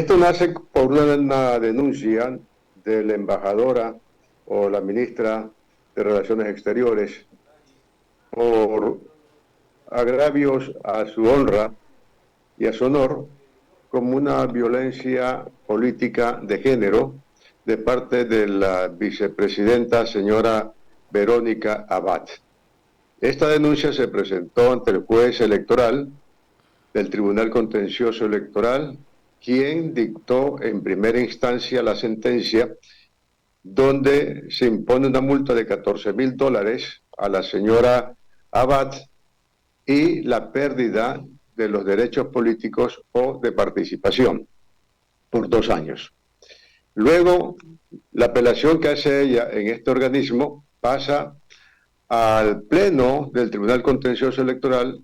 Esto nace por una denuncia de la embajadora o la ministra de Relaciones Exteriores por agravios a su honra y a su honor como una violencia política de género de parte de la vicepresidenta señora Verónica Abad. Esta denuncia se presentó ante el juez electoral del Tribunal Contencioso Electoral, quien dictó en primera instancia la sentencia donde se impone una multa de $14,000 a la señora Abad y la pérdida de los derechos políticos o de participación por 2 años. Luego, la apelación que hace ella en este organismo pasa al Pleno del Tribunal Contencioso Electoral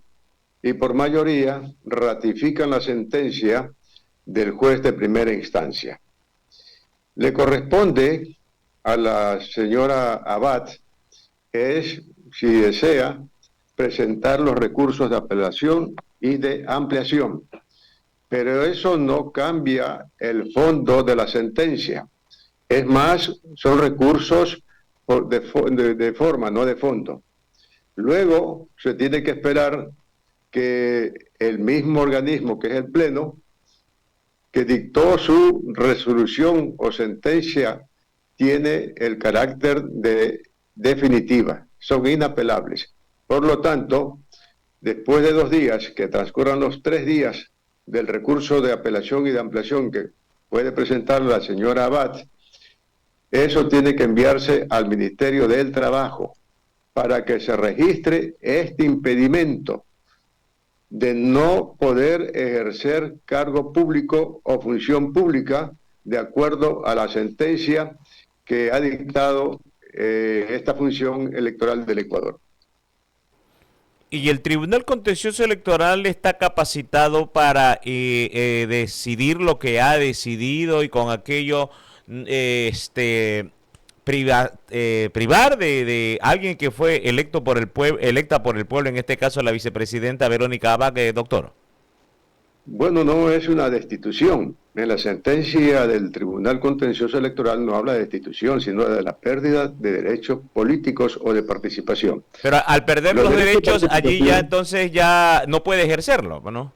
y por mayoría ratifican la sentencia del juez de primera instancia. Le corresponde a la señora Abad, es, si desea, presentar los recursos de apelación y de ampliación, pero eso no cambia el fondo de la sentencia. Es más, son recursos de forma, no de fondo. Luego se tiene que esperar que el mismo organismo, que es el Pleno, que dictó su resolución o sentencia, tiene el carácter de definitiva, son inapelables. Por lo tanto, después de 2 días, que transcurran los 3 días del recurso de apelación y de ampliación que puede presentar la señora Abad, eso tiene que enviarse al Ministerio del Trabajo para que se registre este impedimento de no poder ejercer cargo público o función pública de acuerdo a la sentencia que ha dictado esta función electoral del Ecuador. ¿Y el Tribunal Contencioso Electoral está capacitado para decidir lo que ha decidido y con aquello privar de alguien que fue electa por el pueblo, en este caso la vicepresidenta Verónica Abad, doctor? Bueno, no es una destitución. En la sentencia del Tribunal Contencioso Electoral no habla de destitución, sino de la pérdida de derechos políticos o de participación. Pero al perder los derechos, allí ya entonces ya no puede ejercerlo, ¿no?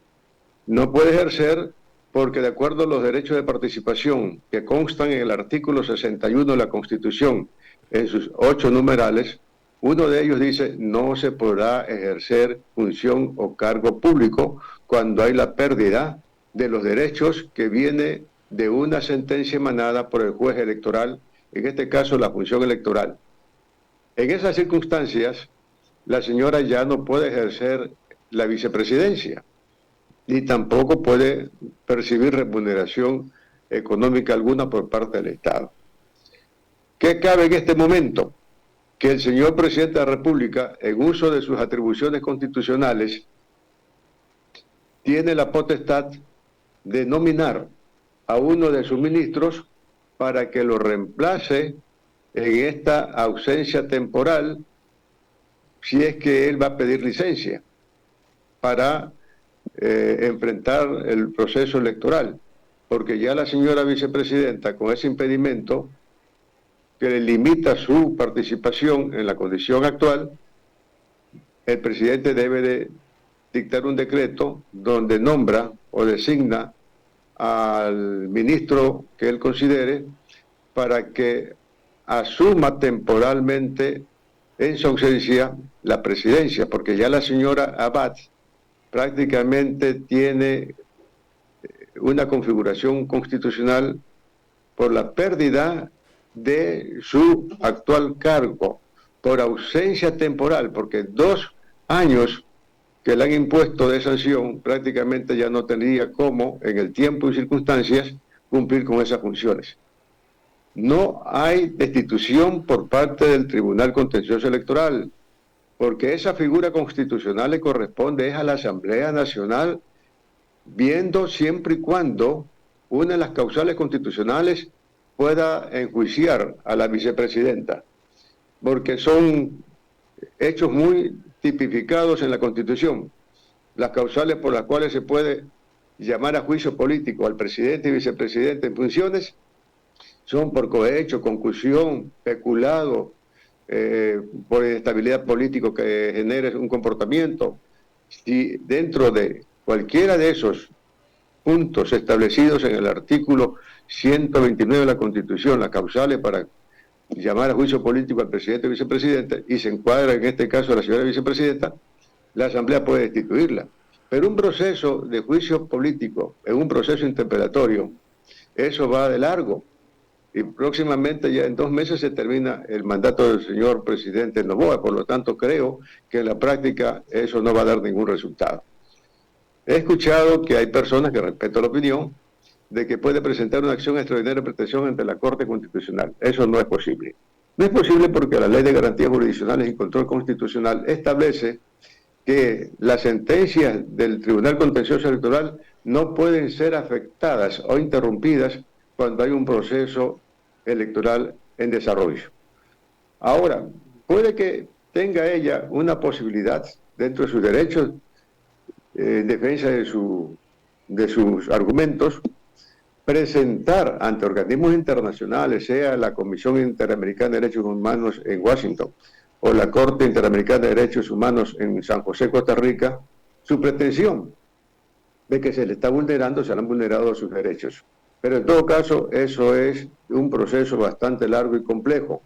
No puede ejercer porque de acuerdo a los derechos de participación que constan en el artículo 61 de la Constitución, en sus 8 numerales, uno de ellos dice no se podrá ejercer función o cargo público cuando hay la pérdida de los derechos que viene de una sentencia emanada por el juez electoral, en este caso la función electoral. En esas circunstancias, la señora ya no puede ejercer la vicepresidencia, ni tampoco puede percibir remuneración económica alguna por parte del Estado. ¿Qué cabe en este momento? Que el señor presidente de la República, en uso de sus atribuciones constitucionales, tiene la potestad de nominar a uno de sus ministros para que lo reemplace en esta ausencia temporal, si es que él va a pedir licencia para enfrentar el proceso electoral, porque ya la señora vicepresidenta, con ese impedimento que le limita su participación en la condición actual, el presidente debe de dictar un decreto donde nombra o designa al ministro que él considere para que asuma temporalmente en su ausencia la presidencia, porque ya la señora Abad prácticamente tiene una configuración constitucional por la pérdida de su actual cargo, por ausencia temporal, porque 2 años que le han impuesto de sanción prácticamente ya no tendría cómo, en el tiempo y circunstancias, cumplir con esas funciones. No hay destitución por parte del Tribunal Contencioso Electoral, porque esa figura constitucional le corresponde a la Asamblea Nacional, viendo siempre y cuando una de las causales constitucionales pueda enjuiciar a la vicepresidenta, porque son hechos muy tipificados en la Constitución, las causales por las cuales se puede llamar a juicio político al presidente y vicepresidente en funciones son por cohecho, concusión, peculado, por inestabilidad política que genere un comportamiento. Si dentro de cualquiera de esos puntos establecidos en el artículo 129 de la Constitución, las causales para llamar a juicio político al presidente y vicepresidente, y se encuadra en este caso a la señora vicepresidenta, la Asamblea puede destituirla. Pero un proceso de juicio político, en un proceso interpelatorio, eso va de largo. Y próximamente, ya en 2 meses, se termina el mandato del señor presidente Noboa. Por lo tanto, creo que en la práctica eso no va a dar ningún resultado. He escuchado que hay personas, que respeto la opinión, de que puede presentar una acción extraordinaria de protección ante la Corte Constitucional. Eso no es posible. No es posible porque la Ley de Garantías Jurisdiccionales y Control Constitucional establece que las sentencias del Tribunal Contencioso Electoral no pueden ser afectadas o interrumpidas cuando hay un proceso electoral en desarrollo. Ahora, puede que tenga ella una posibilidad dentro de sus derechos, en defensa de sus argumentos, presentar ante organismos internacionales, sea la Comisión Interamericana de Derechos Humanos en Washington o la Corte Interamericana de Derechos Humanos en San José, Costa Rica, su pretensión de que se le está vulnerando, se le han vulnerado sus derechos. Pero en todo caso, eso es un proceso bastante largo y complejo.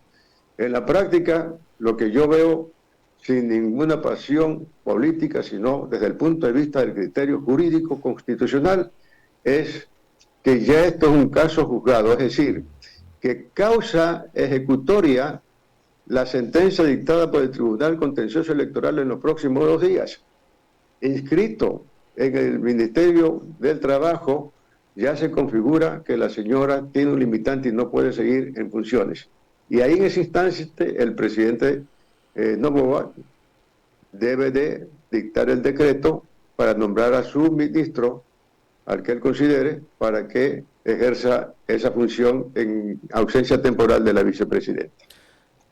En la práctica, lo que yo veo, sin ninguna pasión política, sino desde el punto de vista del criterio jurídico constitucional, es que ya esto es un caso juzgado, es decir, que causa ejecutoria la sentencia dictada por el Tribunal Contencioso Electoral en los próximos 2 días. Inscrito en el Ministerio del Trabajo, ya se configura que la señora tiene un limitante y no puede seguir en funciones. Y ahí en ese instante el presidente Noboa debe de dictar el decreto para nombrar a su ministro, al que él considere, para que ejerza esa función en ausencia temporal de la vicepresidenta.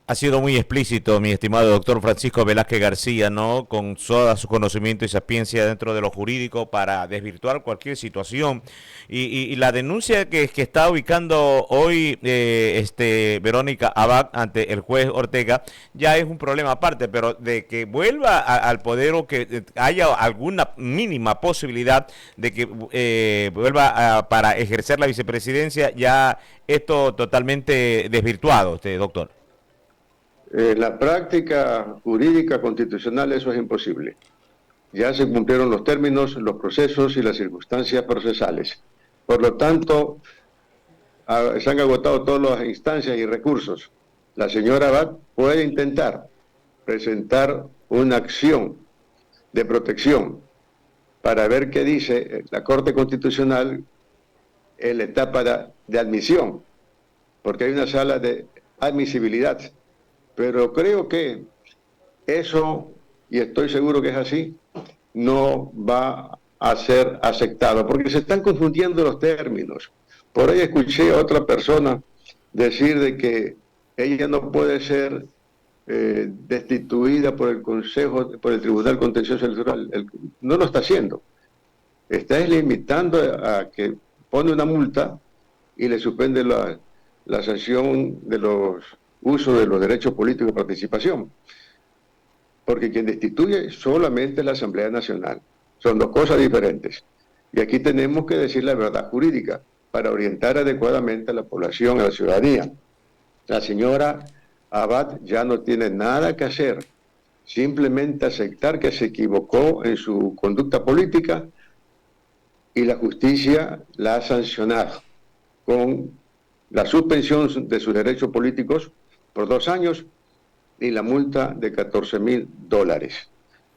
Ha sido muy explícito, mi estimado doctor Francisco Velázquez García, ¿no? Con todo su conocimiento y sapiencia dentro de lo jurídico para desvirtuar cualquier situación. Y la denuncia que está ubicando hoy Verónica Abad ante el juez Ortega ya es un problema aparte, pero de que vuelva al poder o que haya alguna mínima posibilidad de que vuelva para ejercer la vicepresidencia, ya esto totalmente desvirtuado, doctor. En la práctica jurídica constitucional eso es imposible. Ya se cumplieron los términos, los procesos y las circunstancias procesales. Por lo tanto, se han agotado todas las instancias y recursos. La señora Abad puede intentar presentar una acción de protección para ver qué dice la Corte Constitucional en la etapa de admisión, porque hay una sala de admisibilidad. Pero creo que eso, y estoy seguro que es así, no va a ser aceptado, porque se están confundiendo los términos. Por ahí escuché a otra persona decir de que ella no puede ser destituida por el por el Tribunal Contencioso Electoral. No lo está haciendo. Está limitando a que pone una multa y le suspende la sanción de los uso de los derechos políticos de participación, porque quien destituye solamente es la Asamblea Nacional. Son 2 cosas diferentes. Y aquí tenemos que decir la verdad jurídica para orientar adecuadamente a la población, a la ciudadanía. La señora Abad ya no tiene nada que hacer, simplemente aceptar que se equivocó en su conducta política y la justicia la ha sancionado con la suspensión de sus derechos políticos por 2 años y la multa de $14,000.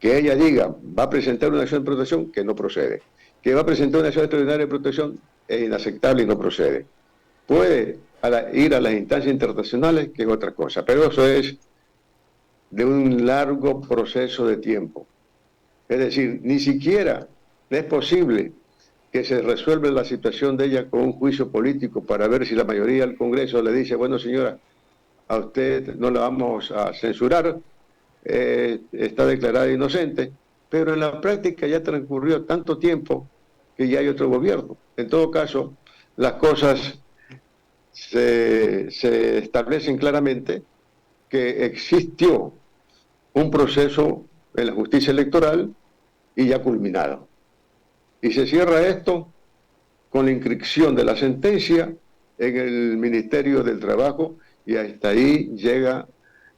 Que ella diga, va a presentar una acción de protección, que no procede. Que va a presentar una acción extraordinaria de protección, es inaceptable y no procede. Puede ir a las instancias internacionales, que es otra cosa, pero eso es de un largo proceso de tiempo. Es decir, ni siquiera es posible que se resuelva la situación de ella con un juicio político para ver si la mayoría del Congreso le dice, bueno señora, a usted no la vamos a censurar, está declarada inocente, pero en la práctica ya transcurrió tanto tiempo que ya hay otro gobierno. En todo caso, las cosas se establecen claramente que existió un proceso en la justicia electoral y ya culminado. Y se cierra esto con la inscripción de la sentencia en el Ministerio del Trabajo y hasta ahí llega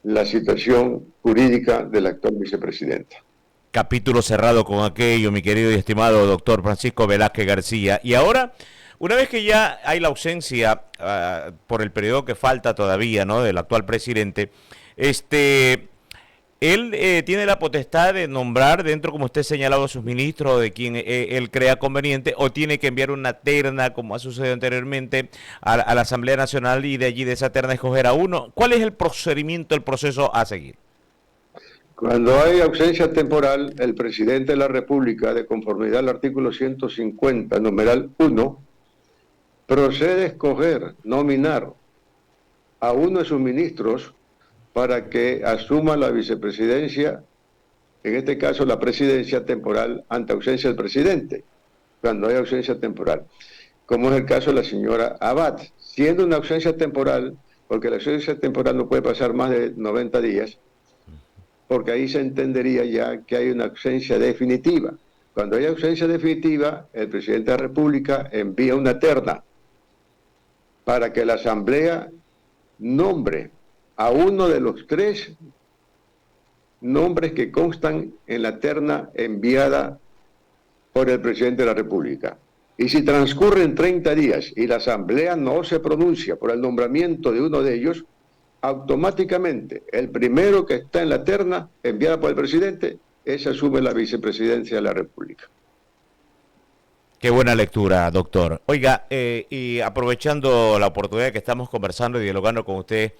la situación jurídica del actual vicepresidente. Capítulo cerrado con aquello, mi querido y estimado doctor Francisco Velázquez García. Y ahora, una vez que ya hay la ausencia por el periodo que falta todavía, ¿no?, del actual presidente, él tiene la potestad de nombrar dentro, como usted señalaba, a sus ministros, de quien él crea conveniente, o tiene que enviar una terna, como ha sucedido anteriormente, a la Asamblea Nacional y de allí de esa terna escoger a uno. ¿Cuál es el procedimiento, el proceso a seguir? Cuando hay ausencia temporal, el presidente de la República, de conformidad al artículo 150, numeral 1, procede a escoger, nominar a uno de sus ministros para que asuma la vicepresidencia, en este caso la presidencia temporal ante ausencia del presidente, cuando hay ausencia temporal, como es el caso de la señora Abad. Siendo una ausencia temporal, porque la ausencia temporal no puede pasar más de 90 días, porque ahí se entendería ya que hay una ausencia definitiva. Cuando hay ausencia definitiva, el presidente de la República envía una terna para que la Asamblea nombre a uno de los 3 nombres que constan en la terna enviada por el presidente de la República. Y si transcurren 30 días y la Asamblea no se pronuncia por el nombramiento de uno de ellos, automáticamente el primero que está en la terna enviada por el presidente, ese asume la vicepresidencia de la República. Qué buena lectura, doctor. Oiga, y aprovechando la oportunidad que estamos conversando y dialogando con usted,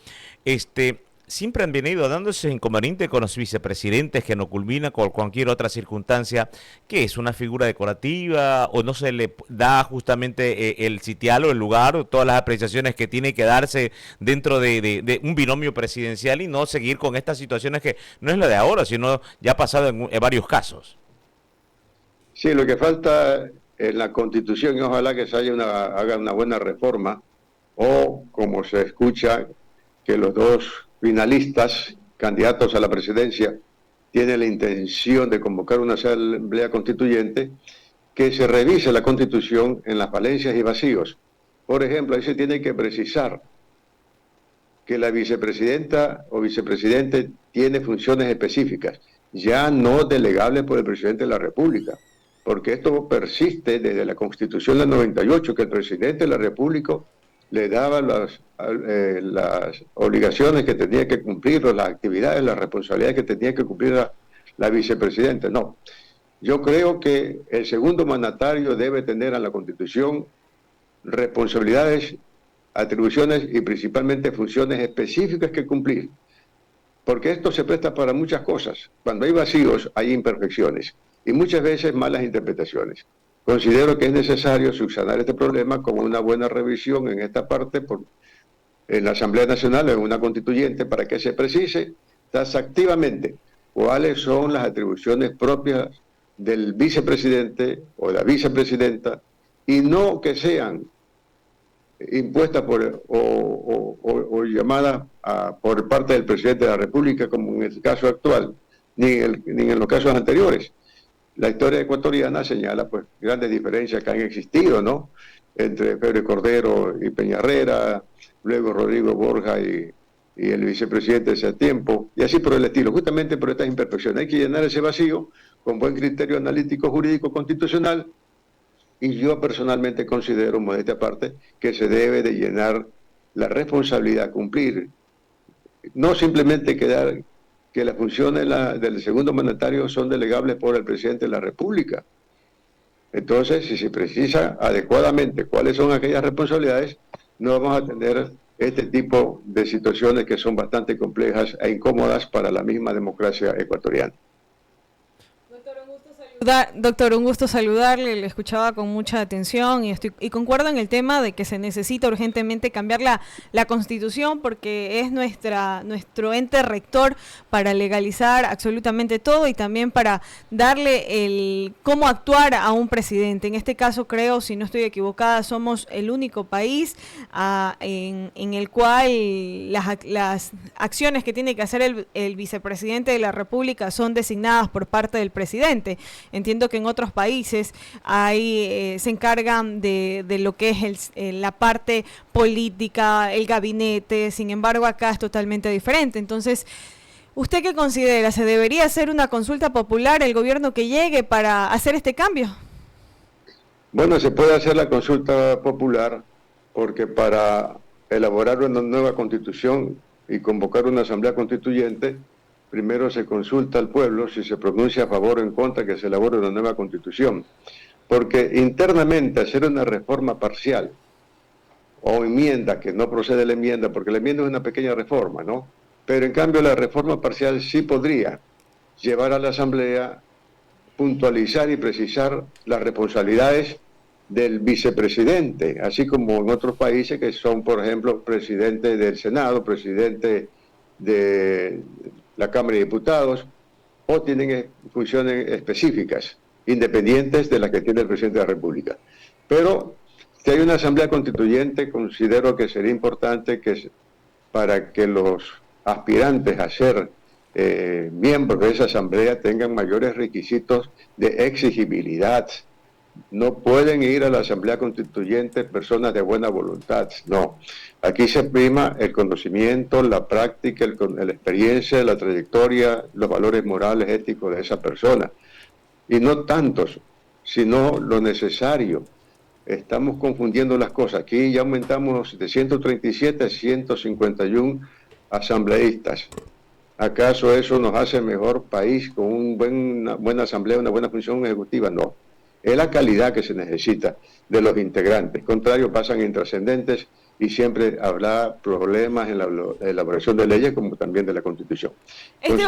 siempre han venido dándose inconveniente con los vicepresidentes que no culmina con cualquier otra circunstancia, que es una figura decorativa o no se le da justamente el sitial o el lugar o todas las apreciaciones que tiene que darse dentro de un binomio presidencial y no seguir con estas situaciones que no es la de ahora, sino ya ha pasado en varios casos. Sí, lo que falta en la Constitución, y ojalá que se haga una buena reforma, o como se escucha, que los 2 finalistas, candidatos a la presidencia, tienen la intención de convocar una asamblea constituyente, que se revise la Constitución en las falencias y vacíos. Por ejemplo, ahí se tiene que precisar que la vicepresidenta o vicepresidente tiene funciones específicas, ya no delegables por el presidente de la República, porque esto persiste desde la Constitución del 98, que el presidente de la República le daba las obligaciones que tenía que cumplir, las actividades, las responsabilidades que tenía que cumplir la vicepresidenta. No, yo creo que el segundo mandatario debe tener en la Constitución responsabilidades, atribuciones y principalmente funciones específicas que cumplir, porque esto se presta para muchas cosas. Cuando hay vacíos hay imperfecciones y muchas veces malas interpretaciones. Considero que es necesario subsanar este problema con una buena revisión en esta parte en la Asamblea Nacional o en una constituyente, para que se precise taxativamente cuáles son las atribuciones propias del vicepresidente o de la vicepresidenta, y no que sean impuestas o llamadas por parte del presidente de la República, como en el caso actual, ni en los casos anteriores. La historia ecuatoriana señala pues grandes diferencias que han existido, ¿no?, entre Pedro Cordero y Peñarrera, luego Rodrigo Borja y el vicepresidente de ese tiempo, y así por el estilo, justamente por estas imperfecciones. Hay que llenar ese vacío con buen criterio analítico, jurídico, constitucional, y yo personalmente considero, modestia aparte, que se debe de llenar la responsabilidad, cumplir, no simplemente quedar que las funciones del segundo mandatario son delegables por el presidente de la República. Entonces, si se precisa adecuadamente cuáles son aquellas responsabilidades, no vamos a tener este tipo de situaciones que son bastante complejas e incómodas para la misma democracia ecuatoriana. Doctor, un gusto saludarlo. Doctor, un gusto saludarle, le escuchaba con mucha atención y concuerdo en el tema de que se necesita urgentemente cambiar la Constitución porque es nuestro ente rector para legalizar absolutamente todo y también para darle el cómo actuar a un presidente. En este caso creo, si no estoy equivocada, somos el único país en el cual las acciones que tiene que hacer el vicepresidente de la República son designadas por parte del presidente. Entiendo que en otros países se encargan de lo que es la parte política, el gabinete, sin embargo acá es totalmente diferente. Entonces, ¿usted qué considera? ¿Se debería hacer una consulta popular el gobierno que llegue para hacer este cambio? Bueno, se puede hacer la consulta popular porque para elaborar una nueva constitución y convocar una asamblea constituyente, primero se consulta al pueblo si se pronuncia a favor o en contra que se elabore una nueva constitución. Porque internamente hacer una reforma parcial o enmienda, que no procede la enmienda, porque la enmienda es una pequeña reforma, ¿no? Pero en cambio la reforma parcial sí podría llevar a la asamblea, puntualizar y precisar las responsabilidades del vicepresidente, así como en otros países que son, por ejemplo, presidente del Senado, presidente de la Cámara de Diputados, o tienen funciones específicas, independientes de las que tiene el presidente de la República. Pero si hay una asamblea constituyente, considero que sería importante que para que los aspirantes a ser miembros de esa asamblea tengan mayores requisitos de exigibilidad. No pueden ir a la asamblea constituyente personas de buena voluntad, no. Aquí se prima el conocimiento, la práctica, la experiencia, la trayectoria, los valores morales, éticos de esa persona. Y no tantos, sino lo necesario. Estamos confundiendo las cosas. Aquí ya aumentamos de 137 a 151 asambleístas. ¿Acaso eso nos hace mejor país con una buena asamblea, una buena función ejecutiva? No. Es la calidad que se necesita de los integrantes. Contrario, pasan intrascendentes y siempre habrá problemas en la elaboración de leyes como también de la Constitución. Este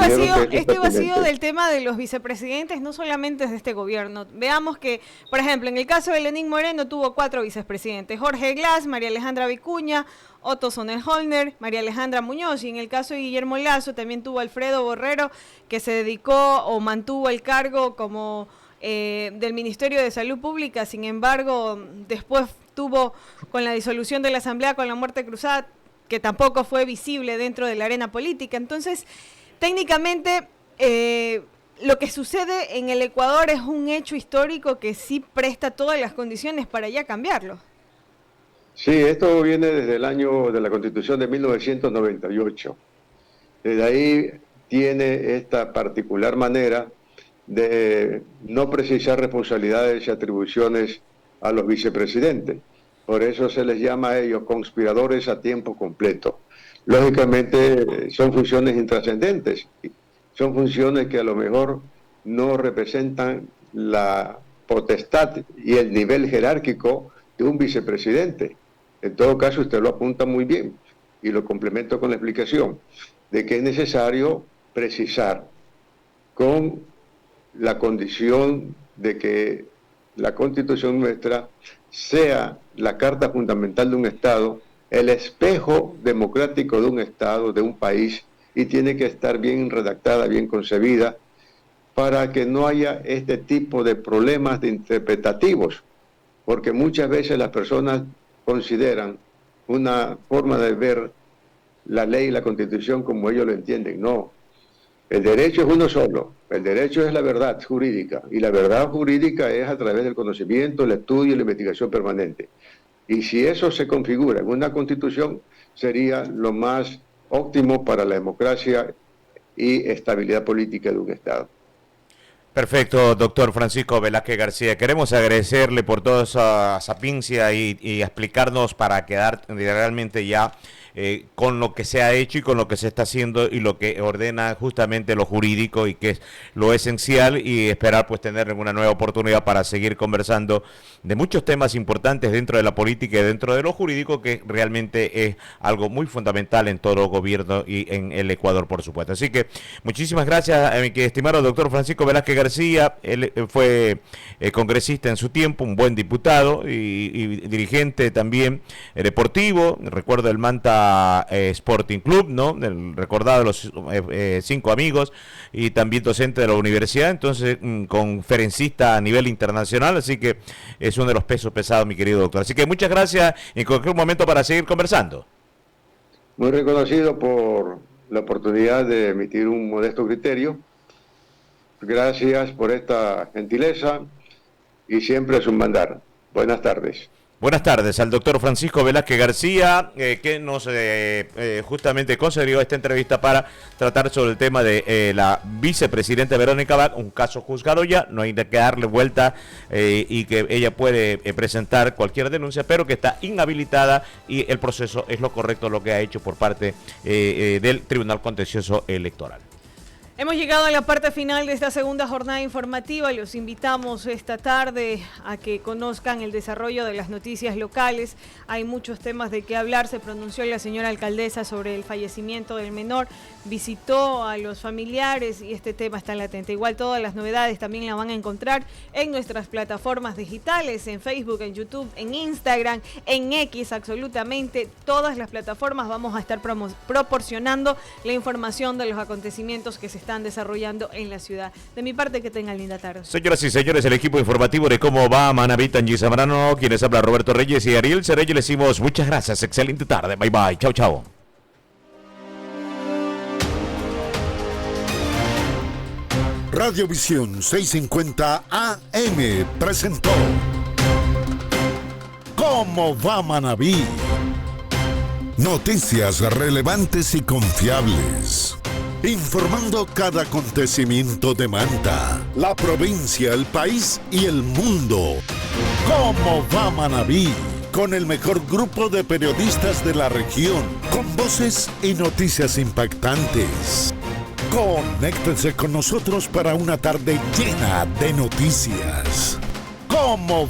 vacío del tema de los vicepresidentes no solamente es de este gobierno. Veamos que, por ejemplo, en el caso de Lenín Moreno tuvo 4 vicepresidentes: Jorge Glass, María Alejandra Vicuña, Otto Sonnenholner, María Alejandra Muñoz, y en el caso de Guillermo Lasso también tuvo Alfredo Borrero, que se dedicó o mantuvo el cargo como del Ministerio de Salud Pública. Sin embargo, después tuvo, con la disolución de la Asamblea, con la muerte cruzada, que tampoco fue visible dentro de la arena política. Entonces, técnicamente, lo que sucede en el Ecuador es un hecho histórico que sí presta todas las condiciones para ya cambiarlo. Sí, esto viene desde el año de la Constitución de 1998. Desde ahí tiene esta particular manera de no precisar responsabilidades y atribuciones a los vicepresidentes. Por eso se les llama a ellos conspiradores a tiempo completo. Lógicamente son funciones intrascendentes, son funciones que a lo mejor no representan la potestad y el nivel jerárquico de un vicepresidente. En todo caso, usted lo apunta muy bien y lo complemento con la explicación de que es necesario precisar con la condición de que la Constitución nuestra sea la carta fundamental de un Estado, el espejo democrático de un Estado, de un país, y tiene que estar bien redactada, bien concebida, para que no haya este tipo de problemas de interpretativos, porque muchas veces las personas consideran una forma de ver la ley y la Constitución como ellos lo entienden. No, el derecho es uno solo, el derecho es la verdad jurídica, y la verdad jurídica es a través del conocimiento, el estudio y la investigación permanente. Y si eso se configura en una Constitución, sería lo más óptimo para la democracia y estabilidad política de un Estado. Perfecto, doctor Francisco Velázquez García. Queremos agradecerle por toda esa sapiencia y explicarnos para quedar realmente ya con lo que se ha hecho y con lo que se está haciendo y lo que ordena justamente lo jurídico y que es lo esencial, y esperar pues tener una nueva oportunidad para seguir conversando de muchos temas importantes dentro de la política y dentro de lo jurídico, que realmente es algo muy fundamental en todo gobierno y en el Ecuador, por supuesto. Así que muchísimas gracias a mi estimado doctor Francisco Velázquez García. Él fue congresista en su tiempo, un buen diputado y dirigente también deportivo. Recuerdo el Manta Sporting Club, ¿no? El recordado de los 5 amigos, y también docente de la universidad, entonces conferencista a nivel internacional, así que es uno de los pesos pesados, mi querido doctor. Así que muchas gracias, en cualquier momento para seguir conversando. Muy reconocido por la oportunidad de emitir un modesto criterio. Gracias por esta gentileza y siempre es un mandar. Buenas tardes. Buenas tardes al doctor Francisco Velázquez García, que nos justamente concedió esta entrevista para tratar sobre el tema de la vicepresidenta Verónica Abad, un caso juzgado ya, no hay que darle vuelta, y que ella puede presentar cualquier denuncia, pero que está inhabilitada, y el proceso es lo correcto, lo que ha hecho por parte del Tribunal Contencioso Electoral. Hemos llegado a la parte final de esta segunda jornada informativa. Los invitamos esta tarde a que conozcan el desarrollo de las noticias locales. Hay muchos temas de qué hablar. Se pronunció la señora alcaldesa sobre el fallecimiento del menor. Visitó a los familiares y este tema está latente. Igual todas las novedades también las van a encontrar en nuestras plataformas digitales, en Facebook, en YouTube, en Instagram, en X, absolutamente todas las plataformas. Vamos a estar proporcionando la información de los acontecimientos que se están desarrollando en la ciudad. De mi parte, que tengan linda tarde. Señoras y señores, el equipo informativo de Cómo va Manaví, Tangi Zambrano, quienes habla Roberto Reyes y Ariel Cerello, les decimos muchas gracias, excelente tarde, bye bye, chao chao. Radiovisión 650 AM presentó ¿Cómo va Manaví? Noticias relevantes y confiables. Informando cada acontecimiento de Manta, la provincia, el país y el mundo. ¿Cómo va Manaví? Con el mejor grupo de periodistas de la región, con voces y noticias impactantes. Conéctense con nosotros para una tarde llena de noticias. ¿Cómo